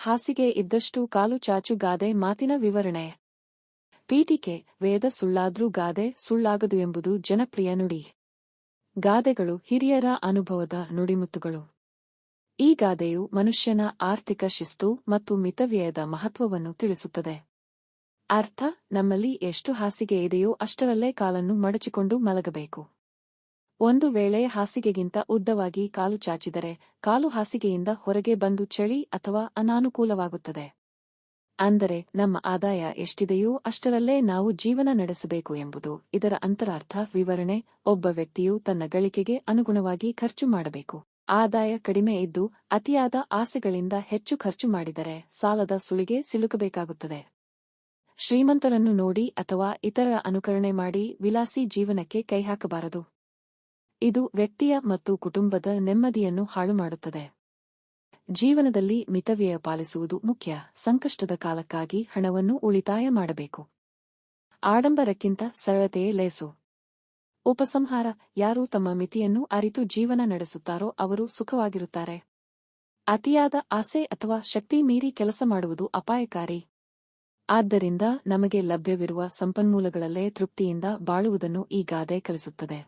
ಹಾಸಿಗೆ ಇದ್ದಷ್ಟು ಕಾಲು ಚಾಚು ಗಾದೆ ಮಾತಿನ ವಿವರಣೆ. ಪೀಠಿಕೆ. ವೇದ ಸುಳ್ಳಾದ್ರೂ ಗಾದೆ ಸುಳ್ಳಾಗದು ಎಂಬುದು ಜನಪ್ರಿಯ ನುಡಿ. ಗಾದೆಗಳು ಹಿರಿಯರ ಅನುಭವದ ನುಡಿಮುತ್ತುಗಳು. ಈ ಗಾದೆಯು ಮನುಷ್ಯನ ಆರ್ಥಿಕ ಶಿಸ್ತು ಮತ್ತು ಮಿತವ್ಯಯದ ಮಹತ್ವವನ್ನು ತಿಳಿಸುತ್ತದೆ. ಅರ್ಥ: ನಮ್ಮಲ್ಲಿ ಎಷ್ಟು ಹಾಸಿಗೆ ಇದೆಯೋ ಅಷ್ಟರಲ್ಲೇ ಕಾಲನ್ನು ಮಡಚಿಕೊಂಡು ಮಲಗಬೇಕು. ಒಂದು ವೇಳೆ ಹಾಸಿಗೆಗಿಂತ ಉದ್ದವಾಗಿ ಕಾಲು ಚಾಚಿದರೆ ಕಾಲು ಹಾಸಿಗೆಯಿಂದ ಹೊರಗೆ ಬಂದು ಚಳಿ ಅಥವಾ ಅನಾನುಕೂಲವಾಗುತ್ತದೆ. ಅಂದರೆ ನಮ್ಮ ಆದಾಯ ಎಷ್ಟಿದೆಯೋ ಅಷ್ಟರಲ್ಲೇ ನಾವು ಜೀವನ ನಡೆಸಬೇಕು ಎಂಬುದು ಇದರ ಅಂತರಾರ್ಥ. ವಿವರಣೆ: ಒಬ್ಬ ವ್ಯಕ್ತಿಯು ತನ್ನ ಗಳಿಕೆಗೆ ಅನುಗುಣವಾಗಿ ಖರ್ಚು ಮಾಡಬೇಕು. ಆದಾಯ ಕಡಿಮೆ ಇದ್ದು ಅತಿಯಾದ ಆಸೆಗಳಿಂದ ಹೆಚ್ಚು ಖರ್ಚು ಮಾಡಿದರೆ ಸಾಲದ ಸುಳಿಗೆ ಸಿಲುಕಬೇಕಾಗುತ್ತದೆ. ಶ್ರೀಮಂತರನ್ನು ನೋಡಿ ಅಥವಾ ಇತರರ ಅನುಕರಣೆ ಮಾಡಿ ವಿಲಾಸಿ ಜೀವನಕ್ಕೆ ಕೈಹಾಕಬಾರದು. ಇದು ವ್ಯಕ್ತಿಯ ಮತ್ತು ಕುಟುಂಬದ ನೆಮ್ಮದಿಯನ್ನು ಹಾಳುಮಾಡುತ್ತದೆ. ಜೀವನದಲ್ಲಿ ಮಿತವ್ಯಯ ಪಾಲಿಸುವುದು ಮುಖ್ಯ. ಸಂಕಷ್ಟದ ಕಾಲಕ್ಕಾಗಿ ಹಣವನ್ನು ಉಳಿತಾಯ ಮಾಡಬೇಕು. ಆಡಂಬರಕ್ಕಿಂತ ಸರಳತೆಯೇ ಲೇಸು. ಉಪಸಂಹಾರ: ಯಾರು ತಮ್ಮ ಮಿತಿಯನ್ನು ಅರಿತು ಜೀವನ ನಡೆಸುತ್ತಾರೋ ಅವರು ಸುಖವಾಗಿರುತ್ತಾರೆ. ಅತಿಯಾದ ಆಸೆ ಅಥವಾ ಶಕ್ತಿ ಮೀರಿ ಕೆಲಸ ಮಾಡುವುದು ಅಪಾಯಕಾರಿ. ಆದ್ದರಿಂದ ನಮಗೆ ಲಭ್ಯವಿರುವ ಸಂಪನ್ಮೂಲಗಳಲ್ಲೇ ತೃಪ್ತಿಯಿಂದ ಬಾಳುವುದನ್ನು ಈ ಗಾದೆ ಕಲಿಸುತ್ತದೆ.